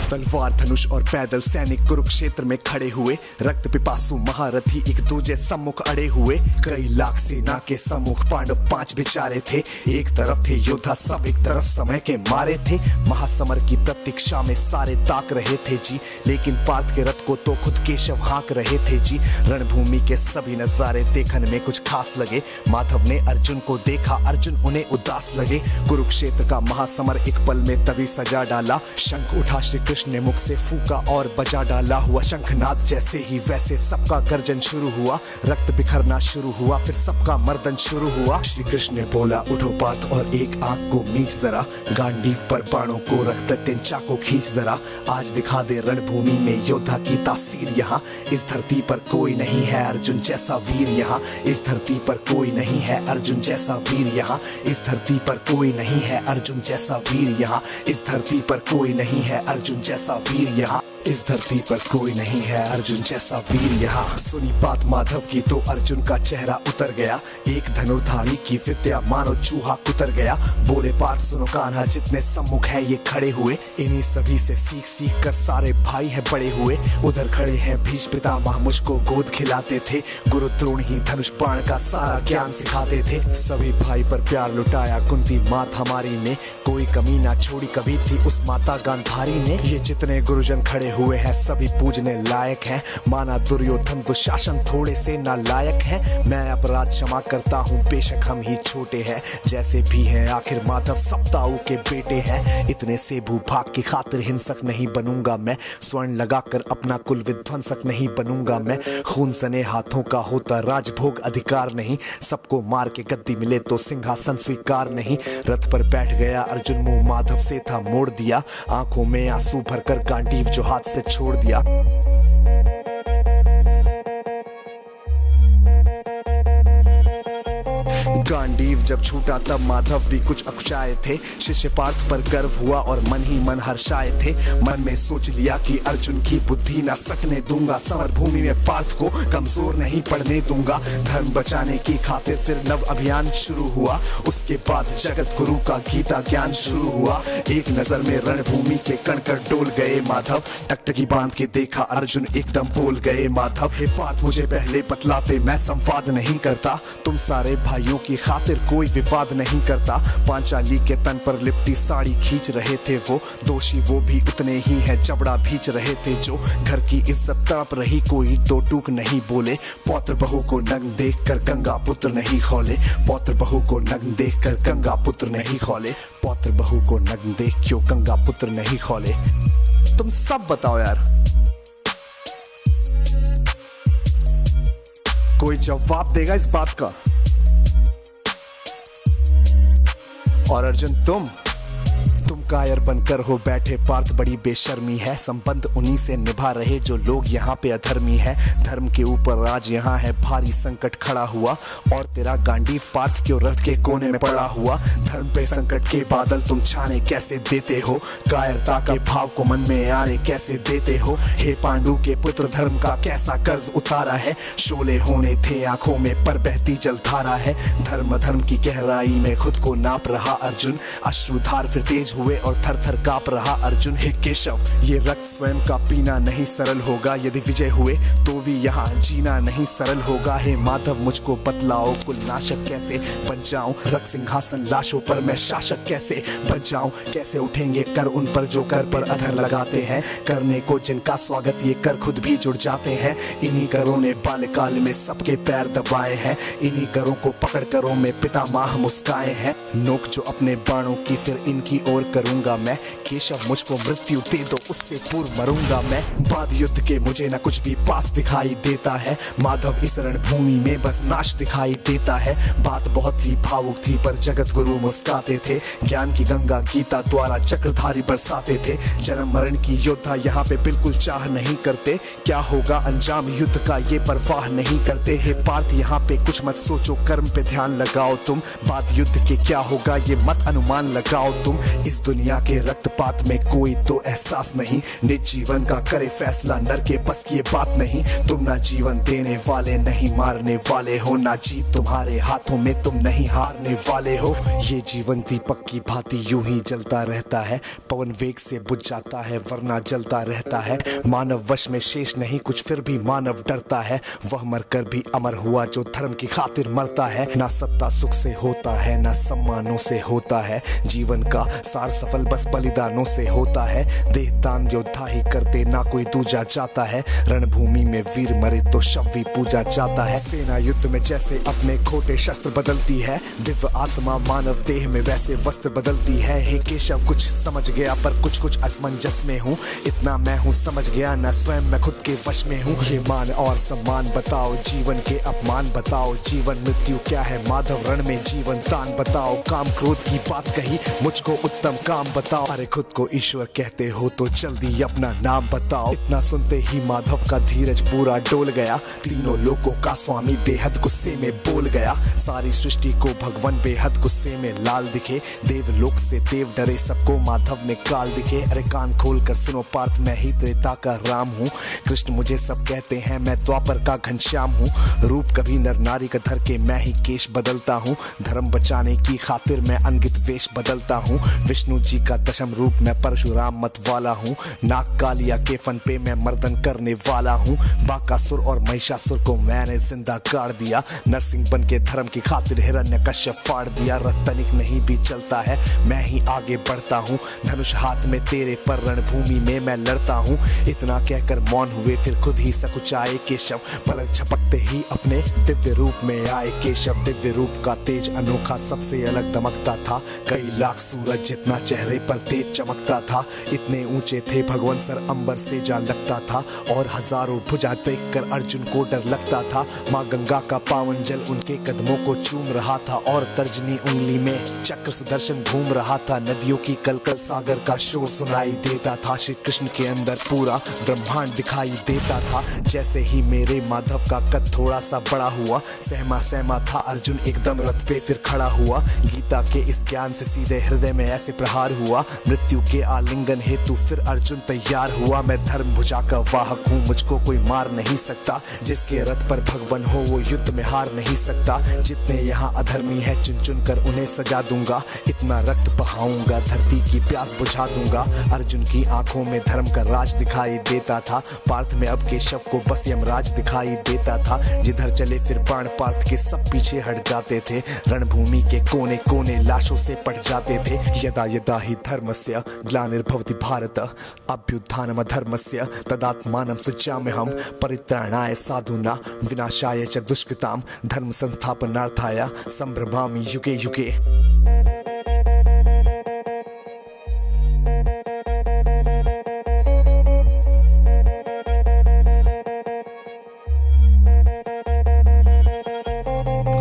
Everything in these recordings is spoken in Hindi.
तलवार धनुष और पैदल सैनिक कुरुक्षेत्र में खड़े हुए, रक्त पिपासु महारथी एक दूजे सम्मुख अड़े हुए। कई लाख सेना के सम्मुख पांडव 5 बेचारे थे। एक तरफ थे योद्धा सब, एक तरफ समय के मारे थे। महासमर की प्रतीक्षा में सारे ताक रहे थे जी, लेकिन पार्थ के रथ को तो खुद केशव हाँक रहे थे जी। रणभूमि के सभी नजारे देखने में कुछ खास लगे। माधव ने अर्जुन को देखा, अर्जुन उन्हें उदास लगे। कुरुक्षेत्र का महासमर एक पल में तभी सजा डाला। शंख उठा श्री कृष्ण ने मुख से फूका और बजा डाला। हुआ शंखनाद जैसे ही वैसे सबका गर्जन शुरू हुआ। रक्त बिखरना शुरू हुआ, फिर सबका मर्दन शुरू हुआ। श्री कृष्ण ने बोला उठो पार्थ और एक आंख को मीच जरा, गांडीव पर बाणों को रख प्रत्यंचा को खींच जरा। आज दिखा दे रणभूमि में योद्धा की तासीर यहाँ। इस धरती पर कोई नहीं है अर्जुन जैसा वीर यहाँ। इस धरती पर कोई नहीं है अर्जुन जैसा वीर यहाँ। इस धरती पर कोई नहीं है अर्जुन जैसा वीर यहाँ। इस धरती पर कोई नहीं है अर्जुन जैसा वीर यहाँ। इस धरती पर कोई नहीं है अर्जुन जैसा वीर यहाँ। सुनी बात माधव की तो अर्जुन का चेहरा उतर गया। एक धनुर्धारी की विद्या मानो चूहा कुतर गया। बोले पार्थ सुनो कान्हा, जितने सम्मुख है ये खड़े हुए, इन्हीं सभी से सीख सीख कर सारे भाई है बड़े हुए। उधर खड़े हैं भीष्म पितामह, मुझको गोद खिलाते थे। गुरु द्रोण ही धनुष बाण का सारा ज्ञान सिखाते थे। सभी भाई पर प्यार लुटाया कुंती मात हमारी ने, कोई कमी ना छोड़ी कभी थी उस माता गांधारी ने। ये जितने गुरुजन खड़े हुए हैं सभी पूजने लायक हैं। माना दुर्योधन दुशासन थोड़े से नालायक हैं। मैं अपराध क्षमा करता हूँ बेशक हम ही छोटे हैं, जैसे भी हैं आखिर माधव सप्ताऊ के बेटे हैं। इतने से भूभाग की खातिर हिंसक नहीं बनूंगा मैं, स्वर्ण लगाकर अपना कुल विध्वंसक नहीं बनूंगा मैं। खून सने हाथों का होता राजभोग अधिकार नहीं, सबको मार के गद्दी मिले तो सिंहासन स्वीकार नहीं। रथ पर बैठ गया अर्जुन, मुंह माधव से था मोड़ दिया। आंखों में आंसू भरकर गांडीव जो हाथ से छोड़ दिया। गांडीव जब छूटा तब माधव भी कुछ अकुचाए थे। शिष्य पार्थ पर गर्व हुआ और मन ही मन हर्षाए थे। मन में सोच लिया कि अर्जुन की बुद्धि ना सकने दूंगा। समर भूमि में पार्थ को कमजोर नहीं पड़ने दूंगा। धर्म बचाने की खातिर फिर नव अभियान शुरू हुआ। उसके बाद जगत गुरु का गीता ज्ञान शुरू हुआ। एक नजर में रणभूमि से कणकण डोल गए माधव। टकटकी बांध के देखा अर्जुन एकदम बोल गए माधव। हे पार्थ मुझे पहले बतलाते, मैं संवाद नहीं करता। तुम सारे भाइयों की खातिर कोई विवाद नहीं करता। पांचाली के तन पर लिपटी साड़ी खींच रहे थे वो, दोषी वो भी उतने ही है चबड़ा भींच रहे थे जो। घर की इज्जत तड़प रही कोई दो टूक नहीं बोले। पौत्र बहू को नग्न देख कर गंगा पुत्र नहीं खौले। पौत्र बहू को नग्न देख कर गंगा पुत्र नहीं खौले। पौत्र बहू को नग्न देख क्यों गंगा पुत्र नहीं खौले। तुम सब बताओ यार, कोई जवाब देगा इस बात का? और अर्जुन तुम कायर बनकर हो बैठे पार्थ, बड़ी बेशर्मी है। संबंध उन्हीं से निभा रहे जो लोग यहाँ पे अधर्मी है। धर्म के ऊपर आज यहाँ है भारी संकट खड़ा हुआ, और तेरा गांडीव पार्थ क्यों रथ के कोने में पड़ा हुआ। धर्म पे संकट के बादल तुम छाने कैसे देते हो, कायरता के भाव को मन में आने कैसे देते हो। हे पांडु के पुत्र धर्म का कैसा कर्ज उतारा है। शोले होने थे आंखों में पर बहती जलधारा है। धर्म धर्म की गहराई में खुद को नाप रहा अर्जुन। अश्रुधार फिर तेज हुए और थर थर कांप रहा अर्जुन। हे केशव ये रक्त स्वयं का पीना नहीं सरल होगा। यदि विजय हुए तो भी यहाँ जीना नहीं सरल होगा। हे माधव मुझको बतलाओ कुल नाशक कैसे बन जाऊं। रक्त सिंहासन लाशों पर मैं शासक कैसे बन जाऊं। कैसे उठेंगे कर उन पर जो कर पर अधर लगाते हैं। करने को जिनका स्वागत ये कर खुद भी जुड़ जाते हैं। इन्हीं करों ने बाल्यकाल में सबके पैर दबाए हैं। इन्हीं करों को पकड़ करों में पितामह मुस्काए हैं। नोक जो अपने बाणों की फिर इनकी ओर करूंगा मैं। केशव मुझको मृत्यु दे दो उससे पूर्व मरूंगा मैं। बाद युद्ध के मुझे न कुछ भी पास दिखाई देता है। माधव इस रणभूमि में बस नाश दिखाई देता है। बात बहुत ही भावुक थी पर जगत गुरु मुस्काते थे। ज्ञान की गंगा गीता द्वारा चक्रधारी बरसाते थे। जन्म मरण की योद्धा यहाँ पे बिल्कुल चाह नहीं करते। क्या होगा अंजाम युद्ध का ये परवाह नहीं करते। हे पार्थ यहाँ पे कुछ मत सोचो, कर्म पे ध्यान लगाओ तुम। बाद युद्ध के क्या होगा ये मत अनुमान लगाओ तुम। इस दुनिया दुनिया के रक्तपात में कोई तो एहसास नहीं, निज जीवन का करे फैसला नर के बस की ये बात नहीं। तुम ना जीवन देने वाले नहीं मारने वाले हो, ना जीत तुम्हारे हाथों में तुम नहीं हारने वाले हो। ये जीवन दीपक की भांति यूं ही जलता रहता है, पवन वेग से बुझ जाता है वरना जलता रहता है। मानव वश में शेष नहीं कुछ फिर भी मानव डरता है, वह मरकर भी अमर हुआ जो धर्म की खातिर मरता है। ना सत्ता सुख से होता है ना सम्मानों से होता है, जीवन का सार सफल बस बलिदानों से होता है। देह दान योद्धा ही करते ना कोई दूजा जाता है, रणभूमि में वीर मरे तो शव भी पूजा जाता है। सेना युद्ध में जैसे अपने खोटे शस्त्र बदलती है, दिव्य आत्मा मानव देह में वैसे वस्त्र बदलती है। हे केशव कुछ समझ गया पर कुछ कुछ असमंजस में हूँ, इतना मैं हूँ समझ गया ना स्वयं मैं खुद के वश में हूँ। ये मान और सम्मान बताओ, जीवन के अपमान बताओ, जीवन मृत्यु क्या है माधव रण में जीवन दान बताओ। काम क्रोध की बात कही मुझको उत्तम काम बताओ, अरे खुद को ईश्वर कहते हो तो जल्दी अपना नाम बताओ। इतना सुनते ही माधव का धीरज पूरा डोल गया, तीनों लोगों का स्वामी बेहद गुस्से में बोल गया। सारी सृष्टि को भगवान बेहद गुस्से में लाल दिखे, देवलोक से देव डरे सबको माधव में काल दिखे। अरे कान खोल कर सुनो पार्थ मैं ही त्रेता का राम हूँ, कृष्ण मुझे सब कहते हैं मैं द्वापर का घनश्याम हूँ। रूप कभी नर नारी का धर के मैं ही केश बदलता हूँ, धर्म बचाने की खातिर मैं अनगित वेश बदलता हूँ। विष्णु जी का दशम रूप मैं परशुराम मत वाला हूँ, नाग कालिया के फन पे मैं मर्दन करने वाला हूँ। बाकासुर और महिषासुर को मैंने जिंदा गाड़ दिया, नरसिंह बन के धर्म की खातिर हिरण्यकश्यप फाड़ दिया। रतनिक नहीं भी चलता है मैं ही आगे बढ़ता हूँ, धनुष हाथ में तेरे पर रणभूमि में मैं लड़ता हूँ। इतना कहकर मौन हुए फिर खुद ही सकुचाए केशव, पलक झपकते ही अपने दिव्य रूप में आए केशव। दिव्य रूप का तेज अनोखा सबसे अलग दमकता था, कई लाख सूरज जितना चेहरे पर तेज चमकता था। इतने ऊंचे थे भगवान सर अंबर से जा लगता था, और हजारों भुजा देखकर अर्जुन को डर लगता था। माँ गंगा का पावन जल उनके कदमों को चूम रहा था, और तर्जनी उंगली में चक्र सुदर्शन घूम रहा था। नदियों की कलकल सागर का शोर सुनाई देता था, श्री कृष्ण के अंदर पूरा ब्रह्मांड दिखाई देता था। जैसे ही मेरे माधव का कद थोड़ा सा बड़ा हुआ, सहमा सहमा था अर्जुन एकदम रथ पे फिर खड़ा हुआ। गीता के इस ज्ञान से सीधे हृदय में ऐसे प्रहार हुआ, मृत्यु के आलिंगन हेतु फिर अर्जुन तैयार हुआ। मैं धर्म भुजा का वाहक हूँ, मुझको कोई मार नहीं सकता, जिसके रथ पर भगवान हो वो युद्ध में हार नहीं सकता। जितने यहाँ अधर्मी है चुन चुन कर उन्हें सजा दूंगा, इतना रक्त बहाऊंगा धरती की प्यास बुझा दूंगा। अर्जुन की आंखों में धर्म का राज दिखाई देता था, पार्थ में अब केशव को बस यमराज दिखाई देता था। जिधर चले फिर बाण पार्थ के सब पीछे हट जाते थे, रणभूमि के कोने कोने लाशों से पट जाते थे। यदा यदा ही धर्मस्य ग्लानिर्भवति भारत अभ्युत्थानम धर्मस्य तदात्मानं सृजाम्यहं परित्राणाय साधूनां विनाशाय च दुष्कृतां धर्म संस्थापनार्थाय संभ्रमामि युगे युगे।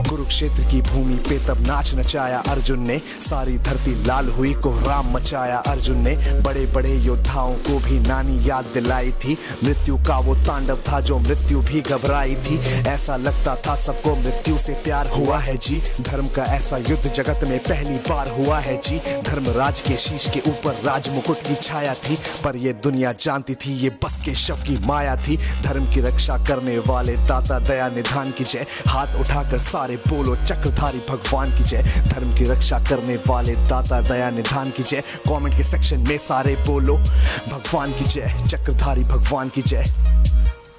कुरुक्षेत्र की भूमि पे तब नाच नचाया अर्जुन ने, सारी धरती लाल हुई कोहराम मचाया अर्जुन ने। बड़े बड़े योद्धाओं को भी नानी याद दिलाई थी, मृत्यु का वो तांडव था जो मृत्यु भी घबराई थी। ऐसा लगता था सबको मृत्यु से प्यार हुआ है जी, धर्म का ऐसा युद्ध जगत में पहली बार हुआ है जी। धर्मराज के शीश के ऊपर राज मुकुट की छाया थी, पर ये दुनिया जानती थी ये बस के शव की माया थी। धर्म की रक्षा करने वाले दाता दया निधान की जय, हाथ उठाकर सारे बोलो चक्रधारी भगवान की जय। धर्म की रक्षा करने वाले दाता दया निधान की जय, कमेंट के सेक्शन में सारे बोलो भगवान की जय, चक्रधारी भगवान की जय।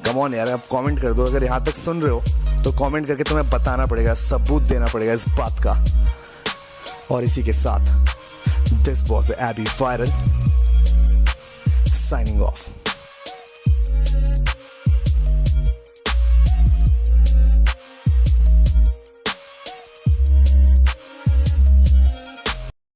कम ऑन यार, आप कमेंट कर दो, अगर यहाँ तक सुन रहे हो तो कमेंट करके तुम्हें बताना पड़ेगा, सबूत देना पड़ेगा इस बात का। और इसी के साथ this was Abby viral signing of.